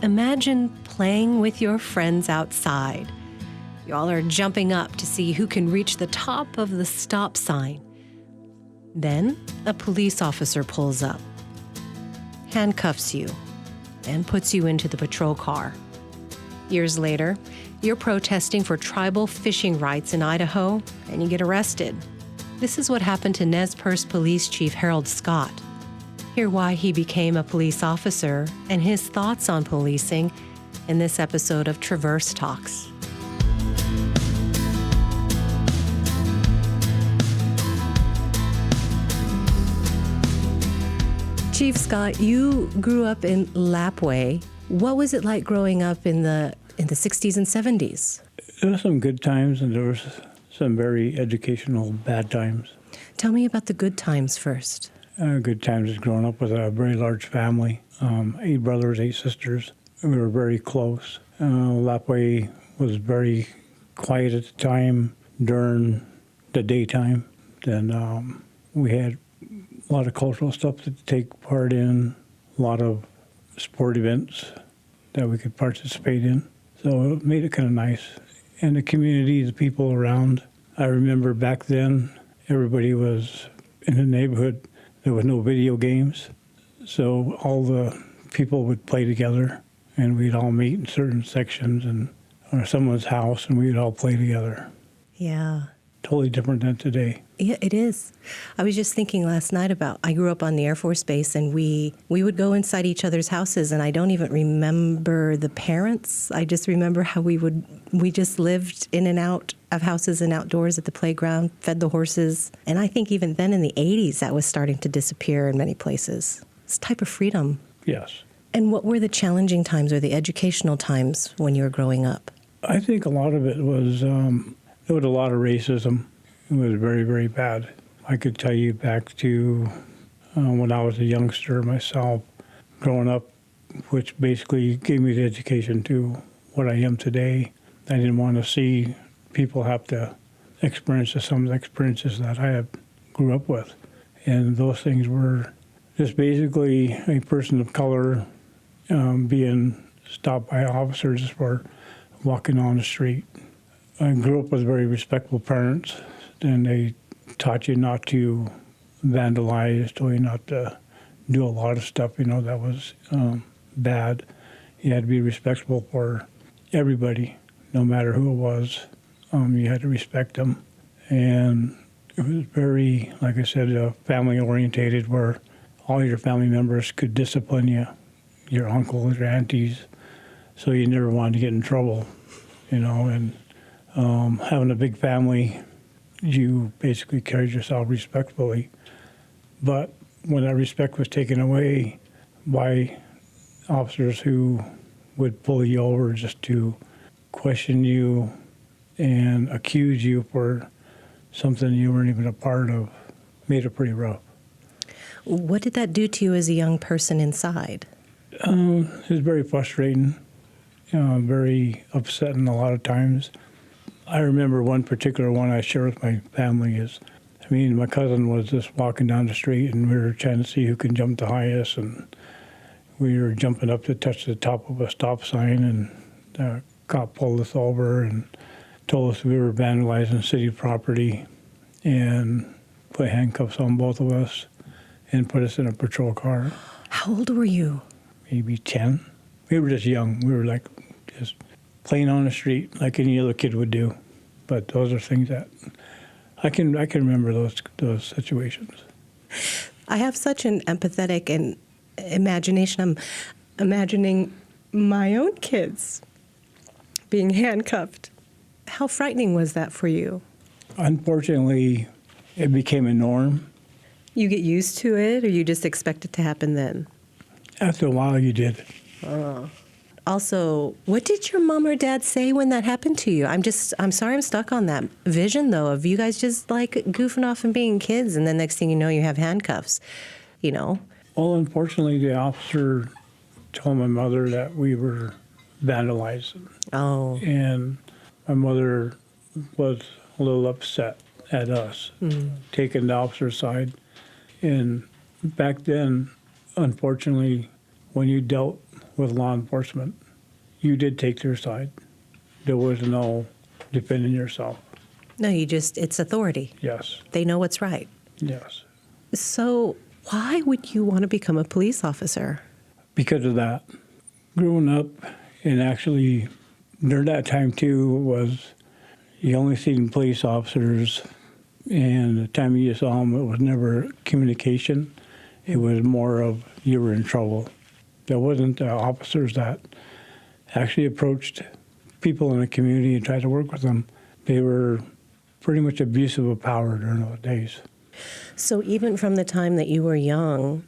Imagine playing with your friends outside. Y'all are jumping up to see who can reach the top of the stop sign. Then a police officer pulls up, handcuffs you, and puts you into the patrol car. Years later, you're protesting for tribal fishing rights in Idaho, and you get arrested. This is what happened to Nez Perce Police Chief Harold Scott. Hear why he became a police officer and his thoughts on policing in this episode of Traverse Talks. Chief Scott, you grew up in Lapwai. What was it like growing up in the 60s and 70s? There were some good times and there was some very educational bad times. Tell me about the good times first. Good times is growing up with a very large family, 8 brothers, 8 sisters. We were very close. Lapwai was very quiet at the time during the daytime. Then we had a lot of cultural stuff to take part in, a lot of sport events that we could participate in. So it made it kind of nice. And the community, the people around, I remember back then, everybody was in the neighborhood. There was no video games, so all the people would play together, and we'd all meet in certain sections or someone's house, and we'd all play together. Yeah. Totally different than today. Yeah, it is. I was just thinking last night I grew up on the Air Force Base, and we would go inside each other's houses, and I don't even remember the parents. I just remember how we just lived in and out of houses and outdoors at the playground, fed the horses. And I think even then in the 80s, that was starting to disappear in many places. It's a type of freedom. Yes. And what were the challenging times or the educational times when you were growing up? I think a lot of it was, there was a lot of racism. It was very, very bad. I could tell you back to when I was a youngster myself, growing up, which basically gave me the education to what I am today. I didn't want to see people have to experience some of the experiences that I grew up with. And those things were just basically a person of color being stopped by officers for walking on the street. I grew up with very respectful parents, and they taught you not to vandalize, told you not to do a lot of stuff, that was bad. You had to be respectful for everybody, no matter who it was. You had to respect them. And it was very, like I said, family-orientated, where all your family members could discipline you, your uncles, your aunties, so you never wanted to get in trouble, and having a big family, you basically carried yourself respectfully. But when that respect was taken away by officers who would pull you over just to question you and accuse you for something you weren't even a part of, made it pretty rough. What did that do to you as a young person inside? It was very frustrating, very upsetting a lot of times. I remember one particular one I share with my family is, me and my cousin was just walking down the street, and we were trying to see who can jump the highest, and we were jumping up to touch the top of a stop sign, and the cop pulled us over and told us we were vandalizing city property and put handcuffs on both of us and put us in a patrol car. How old were you? Maybe 10. We were just young. We were like just playing on the street like any other kid would do. But those are things that I can remember those situations. I have such an empathetic and imagination. I'm imagining my own kids being handcuffed. How frightening was that for you? Unfortunately, it became a norm. You get used to it, or you just expect it to happen then? After a while, you did. Also, what did your mom or dad say when that happened to you? I'm sorry I'm stuck on that vision, though, of you guys just like goofing off and being kids, and then next thing you know, you have handcuffs, Well, unfortunately, the officer told my mother that we were vandalizing. Oh. And my mother was a little upset at us, taking the officer's side. And back then, unfortunately, when you dealt with law enforcement. You did take their side. There was no defending yourself. No, it's authority. Yes. They know what's right. Yes. So why would you want to become a police officer? Because of that. Growing up, and actually during that time too, was you only seen police officers, and the time you saw them, it was never communication. It was more of you were in trouble. There wasn't officers that actually approached people in the community and tried to work with them. They were pretty much abusive of power during those days. So even from the time that you were young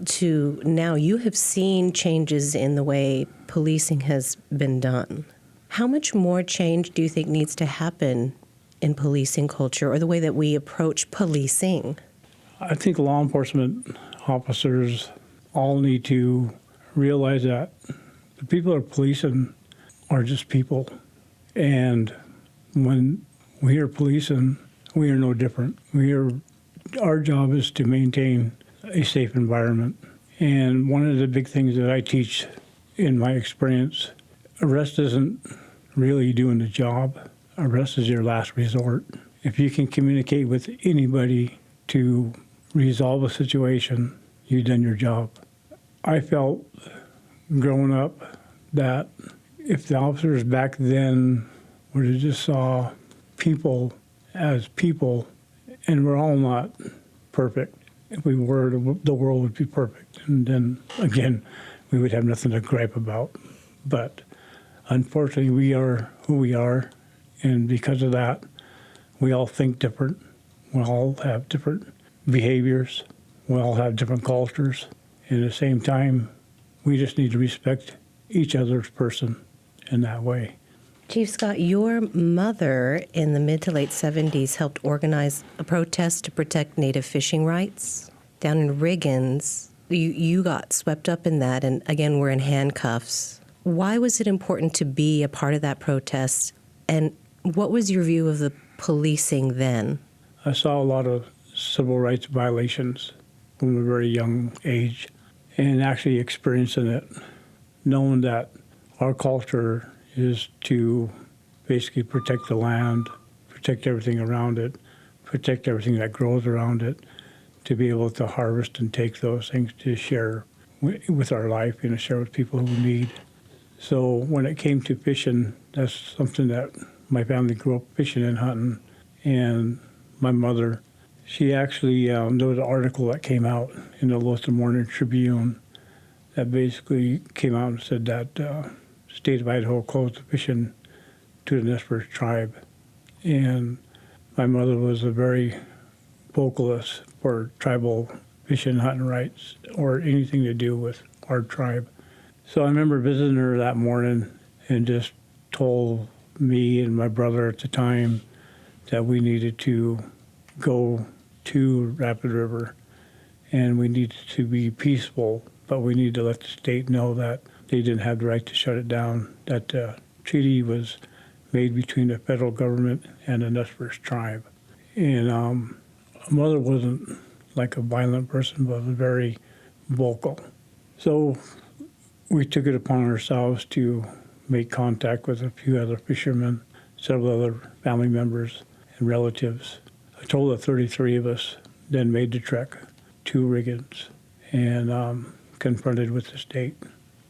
to now, you have seen changes in the way policing has been done. How much more change do you think needs to happen in policing culture or the way that we approach policing? I think law enforcement officers all need to realize that the people that are policing are just people. And when we are policing, we are no different. Our job is to maintain a safe environment. And one of the big things that I teach in my experience, arrest isn't really doing the job. Arrest is your last resort. If you can communicate with anybody to resolve a situation, you've done your job. I felt growing up that if the officers back then would have just saw people as people, and we're all not perfect. If we were, the world would be perfect. And then, again, we would have nothing to gripe about. But unfortunately, we are who we are, and because of that, we all think different. We all have different behaviors. We all have different cultures. And at the same time, we just need to respect each other's person in that way. Chief Scott, your mother in the mid to late 70s helped organize a protest to protect Native fishing rights. Down in Riggins, you got swept up in that and again were in handcuffs. Why was it important to be a part of that protest? And what was your view of the policing then? I saw a lot of civil rights violations from a very young age, and actually experiencing it, knowing that our culture is to basically protect the land, protect everything around it, protect everything that grows around it, to be able to harvest and take those things to share with our life, share with people who need. So when it came to fishing, that's something that my family grew up fishing and hunting. And my mother, she actually, there was an article that came out in the Louisville Morning Tribune that basically came out and said that state of Idaho closed the fishing to the Nez Perce Tribe. And my mother was a very vocalist for tribal fishing and hunting rights or anything to do with our tribe. So I remember visiting her that morning and just told me and my brother at the time that we needed to go to Rapid River and we needed to be peaceful, but we needed to let the state know that they didn't have the right to shut it down, that the treaty was made between the federal government and the Nez Perce Tribe. And mother wasn't like a violent person, but was very vocal. So we took it upon ourselves to make contact with a few other fishermen, several other family members and relatives. A total of 33 of us then made the trek to Riggins and confronted with the state.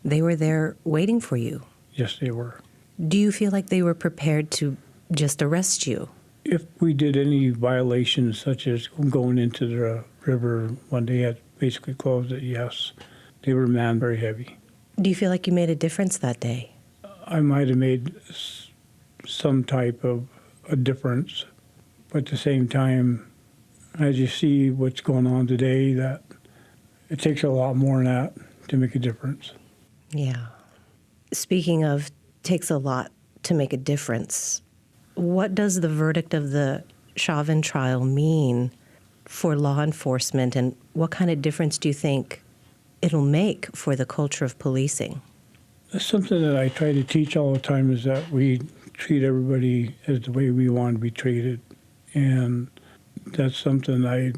They were there waiting for you. Yes, they were. Do you feel like they were prepared to just arrest you? If we did any violations, such as going into the river when they had basically closed it, yes, they were manned very heavy. Do you feel like you made a difference that day? I might have made some type of a difference, but at the same time, as you see what's going on today, that it takes a lot more than that to make a difference. Yeah. Speaking of takes a lot to make a difference, what does the verdict of the Chauvin trial mean for law enforcement, and what kind of difference do you think it'll make for the culture of policing? Something that I try to teach all the time is that we treat everybody as the way we want to be treated. And that's something I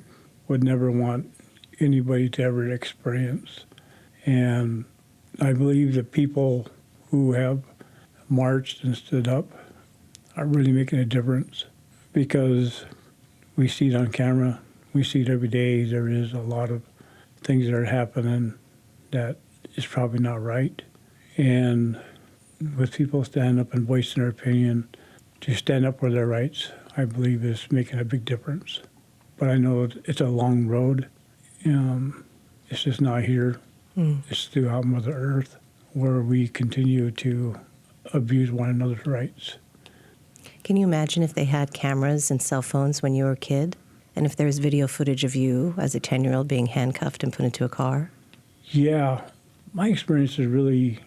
would never want anybody to ever experience. And I believe the people who have marched and stood up are really making a difference, because we see it on camera. We see it every day. There is a lot of things that are happening that is probably not right. And with people standing up and voicing their opinion, to stand up for their rights, I believe is making a big difference. But I know it's a long road. It's just not here. It's throughout Mother Earth where we continue to abuse one another's rights. Can you imagine if they had cameras and cell phones when you were a kid? And if there's video footage of you as a 10-year-old being handcuffed and put into a car? Yeah, my experience is really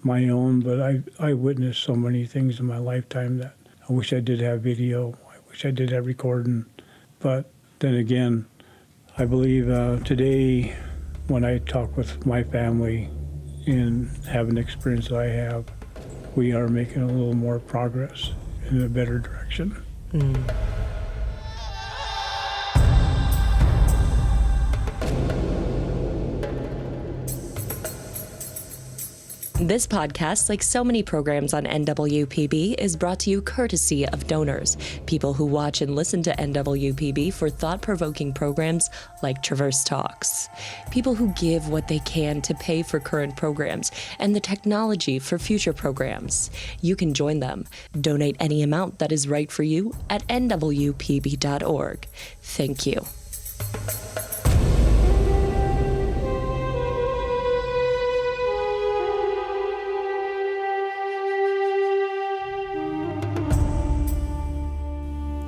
my own, but I witnessed so many things in my lifetime that I wish I did have video. I wish I did have recording. But then again, I believe today when I talk with my family and have an experience that I have, we are making a little more progress in a better direction. This podcast, like so many programs on NWPB, is brought to you courtesy of donors, people who watch and listen to NWPB for thought-provoking programs like Traverse Talks, people who give what they can to pay for current programs and the technology for future programs. You can join them. Donate any amount that is right for you at nwpb.org. Thank you.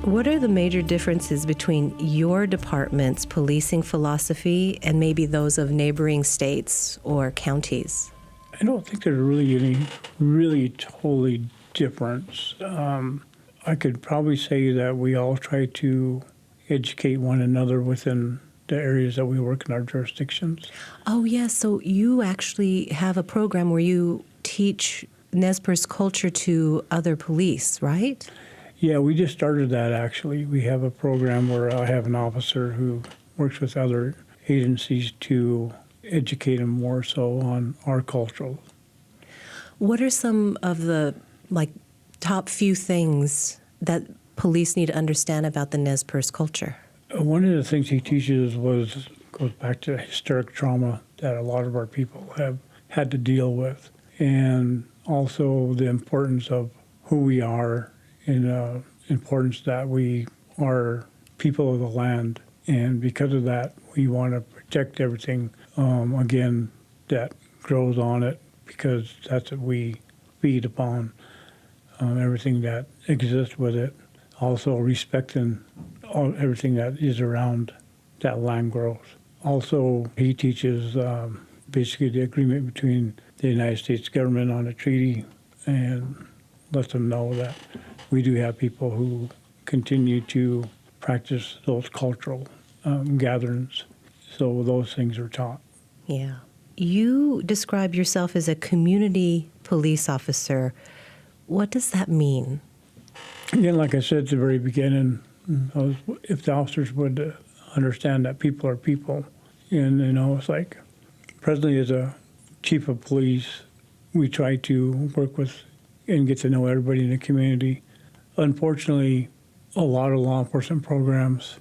What are the major differences between your department's policing philosophy and maybe those of neighboring states or counties? I don't think there's really any really totally difference. I could probably say that we all try to educate one another within the areas that we work in our jurisdictions. Oh, yes. So you actually have a program where you teach Nez Perce culture to other police, right? Yeah, we just started that, actually. We have a program where I have an officer who works with other agencies to educate them more so on our cultural. What are some of the top few things that police need to understand about the Nez Perce culture? One of the things he teaches goes back to historic trauma that a lot of our people have had to deal with, and also the importance of who we are, and importance that we are people of the land. And because of that, we want to protect everything, again, that grows on it, because that's what we feed upon, everything that exists with it. Also respecting everything that is around that land growth. Also, he teaches basically the agreement between the United States government on a treaty, and lets them know that we do have people who continue to practice those cultural gatherings. So those things are taught. Yeah. You describe yourself as a community police officer. What does that mean? Again, like I said at the very beginning, if the officers would understand that people are people, and it's like presently as a chief of police, we try to work with and get to know everybody in the community. Unfortunately, a lot of law enforcement programs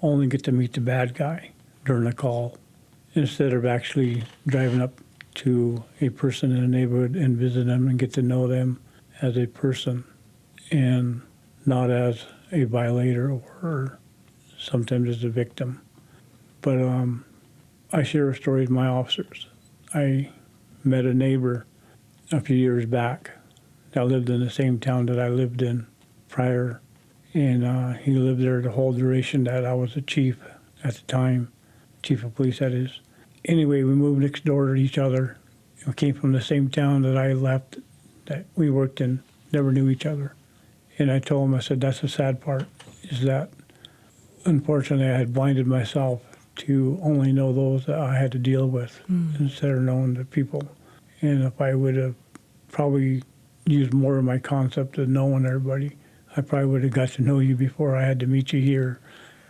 only get to meet the bad guy during a call, instead of actually driving up to a person in a neighborhood and visit them and get to know them as a person and not as a violator or sometimes as a victim. But I share a story with my officers. I met a neighbor a few years back that lived in the same town that I lived in prior, and he lived there the whole duration that I was the chief at the time, chief of police that is. Anyway, we moved next door to each other. We came from the same town that I left, that we worked in, never knew each other. And I told him, I said, that's the sad part, is that unfortunately I had blinded myself to only know those that I had to deal with instead of knowing the people. And if I would have probably used more of my concept of knowing everybody, I probably would have got to know you before I had to meet you here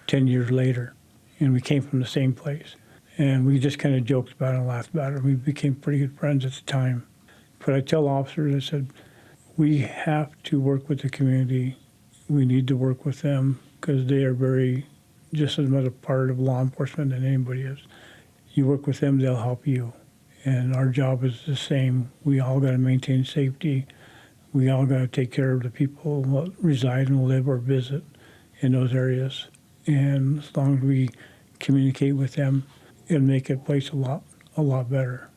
10 years later. And we came from the same place. And we just kind of joked about it and laughed about it. We became pretty good friends at the time. But I tell officers, I said, we have to work with the community. We need to work with them because they are just as much a part of law enforcement than anybody is. You work with them, they'll help you. And our job is the same. We all got to maintain safety. We all got to take care of the people who reside and live or visit in those areas. And as long as we communicate with them, it'll make a place a lot better.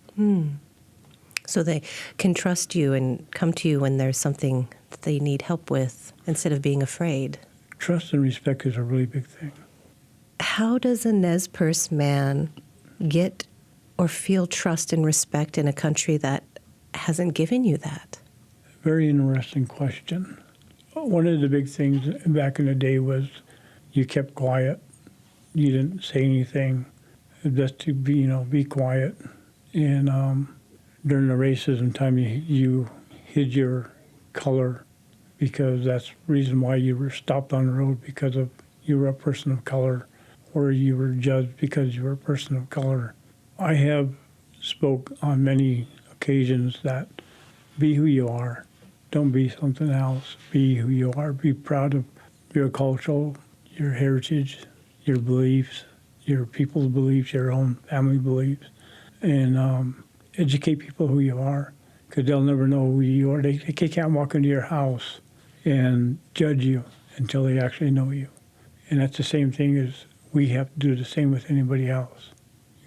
So they can trust you and come to you when there's something that they need help with instead of being afraid. Trust and respect is a really big thing. How does a Nez Perce man get or feel trust and respect in a country that hasn't given you that? Very interesting question. One of the big things back in the day was you kept quiet. You didn't say anything. Just to be quiet. And during the racism time, you hid your color because that's the reason why you were stopped on the road because of you were a person of color, or you were judged because you were a person of color. I have spoke on many occasions that be who you are. Don't be something else. Be who you are. Be proud of your culture, your heritage, your beliefs, your people's beliefs, your own family beliefs, and educate people who you are, because they'll never know who you are. They can't walk into your house and judge you until they actually know you. And that's the same thing as we have to do the same with anybody else.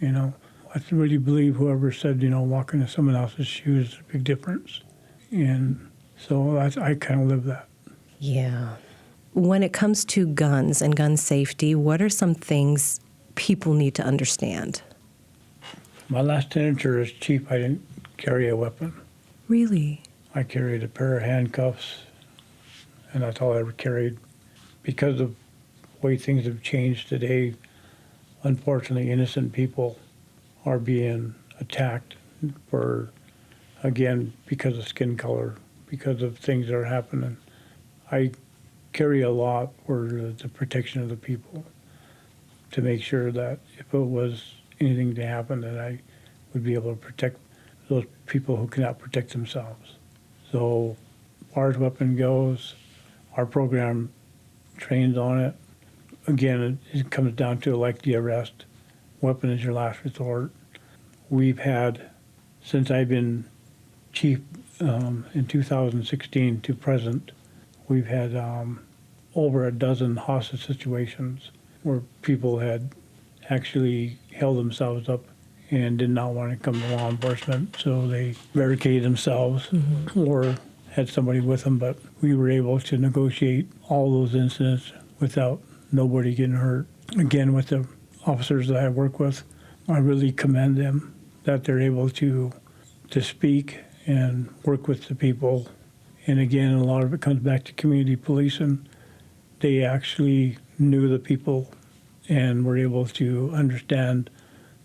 I really believe whoever said, walk into someone else's shoes is a big difference. And so I kind of live that. Yeah. When it comes to guns and gun safety, what are some things people need to understand? My last tenure as chief, I didn't carry a weapon. Really? I carried a pair of handcuffs, and that's all I ever carried. Because of the way things have changed today, unfortunately, innocent people are being attacked because of skin color, because of things that are happening. I carry a lot for the protection of the people, to make sure that if it was anything to happen, that I would be able to protect those people who cannot protect themselves. So as far as weapon goes, our program trains on it. Again, it comes down to like the arrest. Weapon is your last resort. We've had, since I've been chief in 2016 to present, we've had over a dozen hostage situations where people had actually held themselves up and did not want to come to law enforcement, so they barricaded themselves or had somebody with them. But we were able to negotiate all those incidents without nobody getting hurt. Again, with the officers that I work with, I really commend them that they're able to speak and work with the people. And again, a lot of it comes back to community policing. They actually knew the people and were able to understand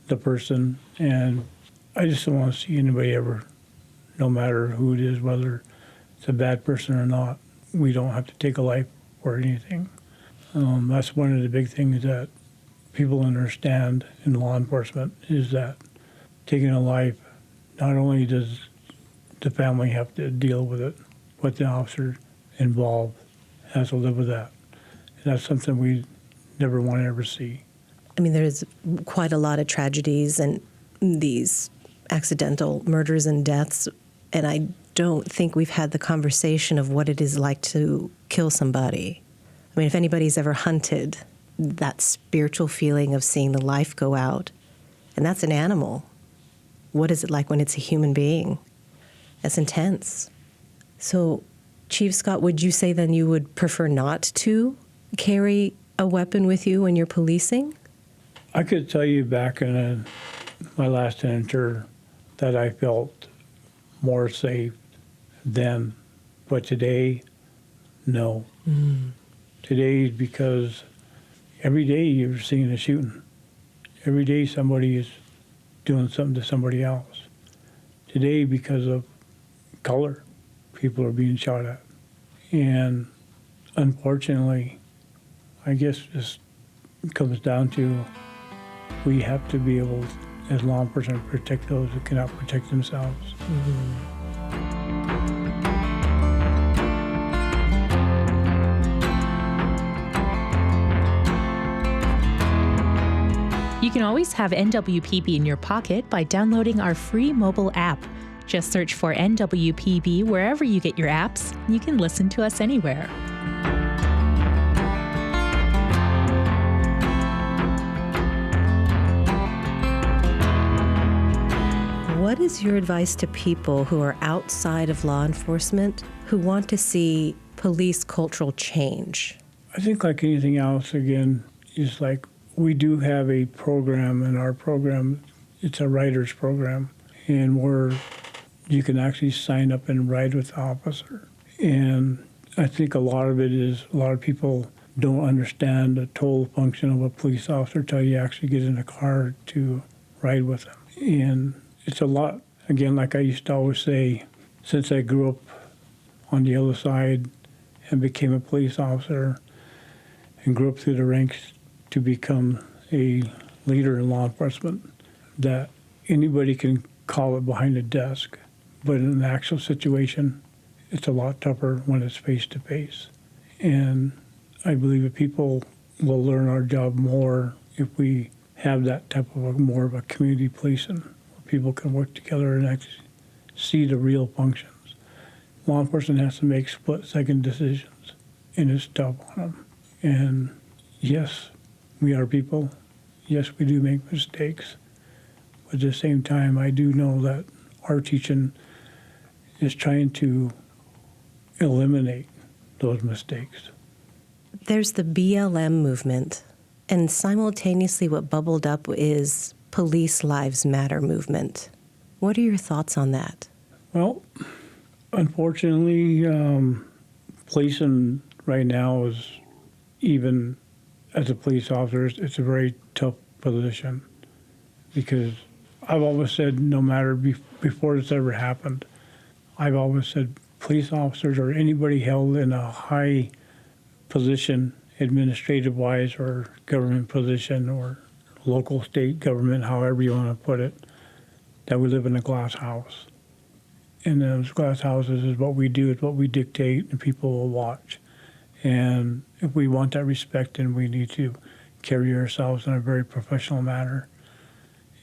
the person. And I just don't want to see anybody ever, no matter who it is, whether it's a bad person or not, we don't have to take a life or anything. That's one of the big things that people understand in law enforcement, is that taking a life, not only does the family have to deal with it, but the officer involved has to live with that. And that's something we never want to ever see. I mean, there's quite a lot of tragedies and these accidental murders and deaths, and I don't think we've had the conversation of what it is like to kill somebody. I mean, if anybody's ever hunted, that spiritual feeling of seeing the life go out, and that's an animal. What is it like when it's a human being? That's intense. So, Chief Scott, would you say then you would prefer not to carry a weapon with you when you're policing? I could tell you back in my last tenure that I felt more safe then, but today, no. Today, because every day you're seeing a shooting. Every day somebody is doing something to somebody else. Today, because of color, people are being shot at. And unfortunately, I guess this comes down to we have to be able, as law enforcement, to protect those who cannot protect themselves. You can always have NWPB in your pocket by downloading our free mobile app. Just search for NWPB wherever you get your apps. You can listen to us anywhere. What is your advice to people who are outside of law enforcement who want to see police cultural change? I think like anything else, again, is like we do have a program, and our program, it's a writer's program, and you can actually sign up and ride with the officer. And I think a lot of it is a lot of people don't understand the total function of a police officer until you actually get in a car to ride with them. And it's a lot, again, like I used to always say, since I grew up on the other side and became a police officer and grew up through the ranks to become a leader in law enforcement, that anybody can call it behind a desk, but in an actual situation, it's a lot tougher when it's face-to-face. And I believe that people will learn our job more if we have that type of more of a community policing, where people can work together and actually see the real functions. Law enforcement has to make split-second decisions, and it's tough on them. And yes, we are people. Yes, we do make mistakes. But at the same time, I do know that our teaching is trying to eliminate those mistakes. There's the BLM movement, and simultaneously what bubbled up is Police Lives Matter movement. What are your thoughts on that? Well, unfortunately, policing right now is, even as a police officer, it's a very tough position, because I've always said, no matter before this ever happened, I've always said police officers or anybody held in a high position, administrative-wise, or government position, or local, state government, however you want to put it, that we live in a glass house. And those glass houses is what we do, it's what we dictate, and people will watch. And if we want that respect, then we need to carry ourselves in a very professional manner.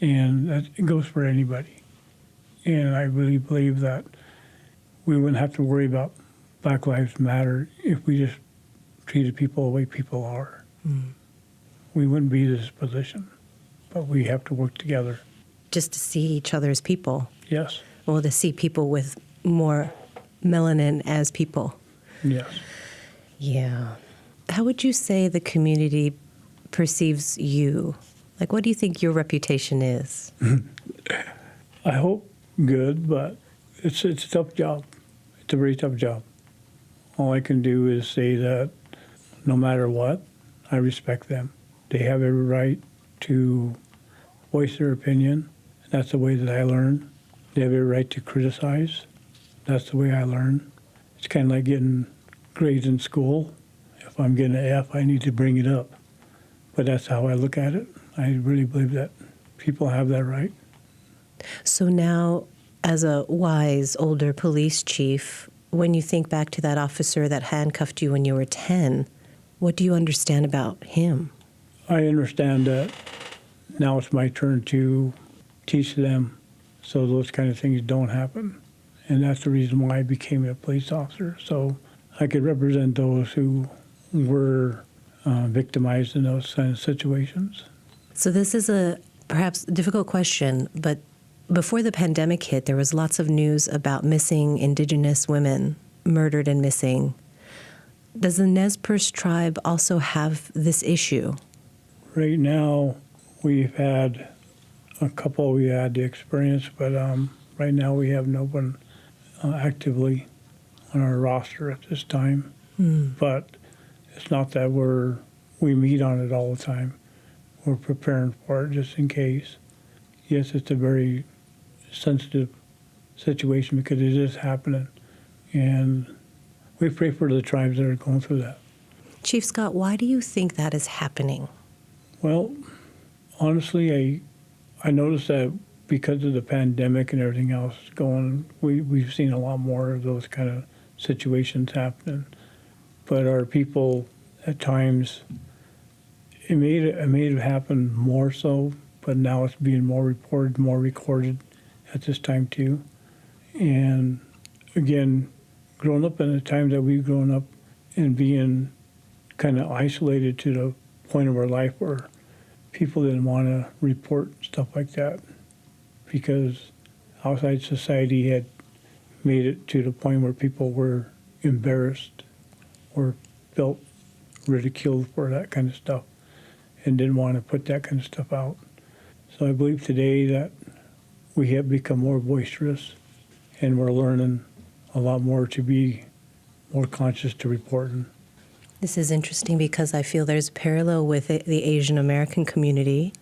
And that it goes for anybody. And I really believe that we wouldn't have to worry about Black Lives Matter if we just treated people the way people are. We wouldn't be in this position. But we have to work together. Just to see each other as people. Yes. Well, to see people with more melanin as people. Yes. Yeah. How would you say the community perceives you? Like, what do you think your reputation is? I hope good, but it's a tough job. It's a very tough job. All I can do is say that no matter what, I respect them. They have every right to voice their opinion. That's the way that I learn. They have every right to criticize. That's the way I learn. It's kind of like getting grades in school. If I'm getting an F, I need to bring it up. But that's how I look at it. I really believe that people have that right. So now, as a wise, older police chief, when you think back to that officer that handcuffed you when you were 10, what do you understand about him? I understand that now it's my turn to teach them so those kind of things don't happen. And that's the reason why I became a police officer, so I could represent those who were victimized in those kind of situations. So this is a perhaps difficult question, but before the pandemic hit, there was lots of news about missing Indigenous women, murdered and missing. Does the Nez Perce Tribe also have this issue? Right now, we've had a couple we had the experience, but right now we have no one actively on our roster at this time. But it's not that we meet on it all the time. We're preparing for it just in case. Yes, it's a very sensitive situation because it is happening. And we pray for the tribes that are going through that. Chief Scott, why do you think that is happening? Well, honestly, I noticed that because of the pandemic and everything else going, we've seen a lot more of those kind of situations happening. But our people, at times, it made it happen more so, but now it's being more reported, more recorded at this time too. And again, growing up in the time that we've grown up and being kind of isolated to the point of our life where people didn't want to report stuff like that because outside society had made it to the point where people were embarrassed or felt ridiculed for that kind of stuff and didn't want to put that kind of stuff out. So I believe today that we have become more boisterous and we're learning a lot more to be more conscious to reporting. This is interesting because I feel there's a parallel with the Asian American community.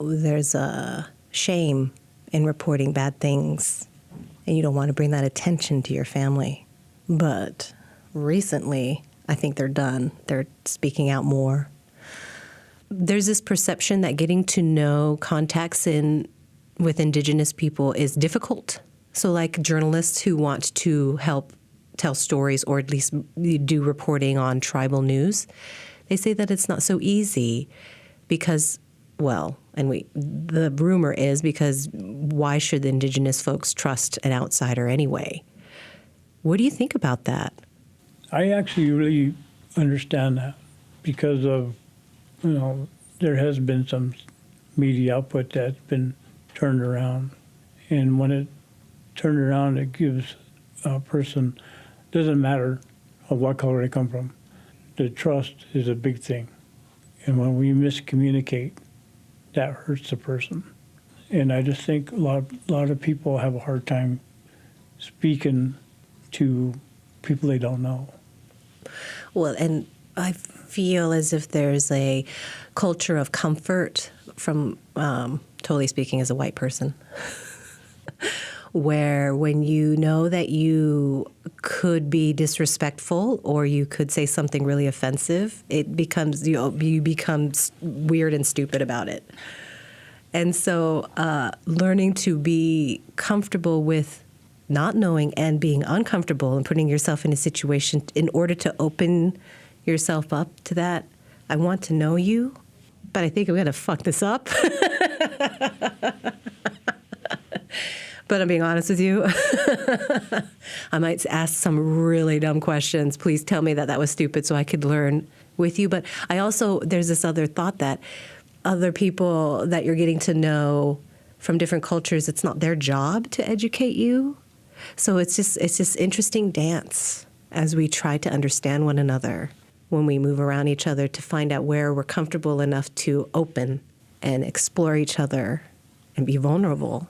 There's a shame in reporting bad things, and you don't want to bring that attention to your family. But recently, I think they're done. They're speaking out more. There's this perception that getting to know contacts with Indigenous people is difficult. So like journalists who want to help tell stories or at least do reporting on tribal news, they say that it's not so easy because, well, the rumor is because why should the Indigenous folks trust an outsider anyway? What do you think about that? I actually really understand that because of, there has been some media output that's been turned around. And when it turned around, it gives a person, doesn't matter of what color they come from, the trust is a big thing. And when we miscommunicate, that hurts the person. And I just think a lot of people have a hard time speaking to people they don't know. Well, and I feel as if there's a culture of comfort from, totally speaking as a white person, where when you know that you could be disrespectful or you could say something really offensive, it becomes, you become weird and stupid about it. And so learning to be comfortable with not knowing and being uncomfortable and putting yourself in a situation in order to open yourself up to that. I want to know you, but I think I'm going to fuck this up. But I'm being honest with you. I might ask some really dumb questions. Please tell me that was stupid so I could learn with you. But I also, there's this other thought that other people that you're getting to know from different cultures, it's not their job to educate you. So it's just interesting dance as we try to understand one another when we move around each other to find out where we're comfortable enough to open and explore each other and be vulnerable.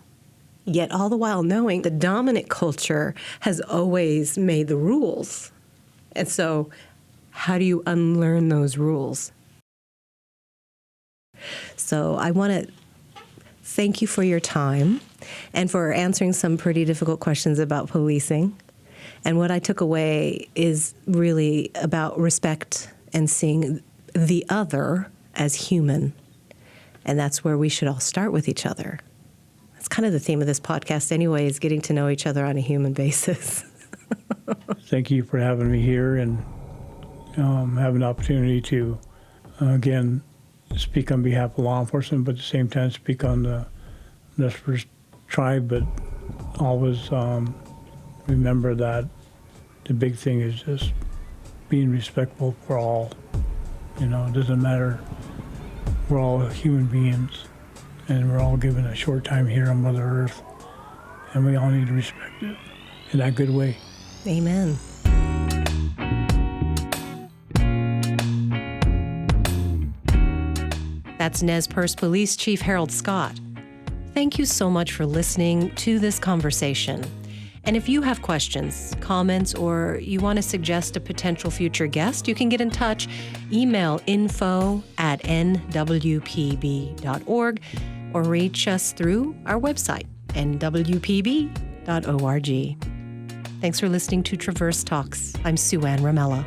Yet all the while knowing the dominant culture has always made the rules. And so how do you unlearn those rules? So I want to thank you for your time and for answering some pretty difficult questions about policing. And what I took away is really about respect and seeing the other as human. And that's where we should all start with each other. That's kind of the theme of this podcast anyway, is getting to know each other on a human basis. Thank you for having me here and have an opportunity to, again, speak on behalf of law enforcement, but at the same time speak on the Nez Perce Tribe, but always remember that the big thing is just being respectful for all. It doesn't matter. We're all human beings, and we're all given a short time here on Mother Earth, and we all need to respect it in that good way. Amen. That's Nez Perce Police Chief Harold Scott. Thank you so much for listening to this conversation. And if you have questions, comments, or you want to suggest a potential future guest, you can get in touch. Email info@nwpb.org or reach us through our website, nwpb.org. Thanks for listening to Traverse Talks. I'm Sueann Ramella.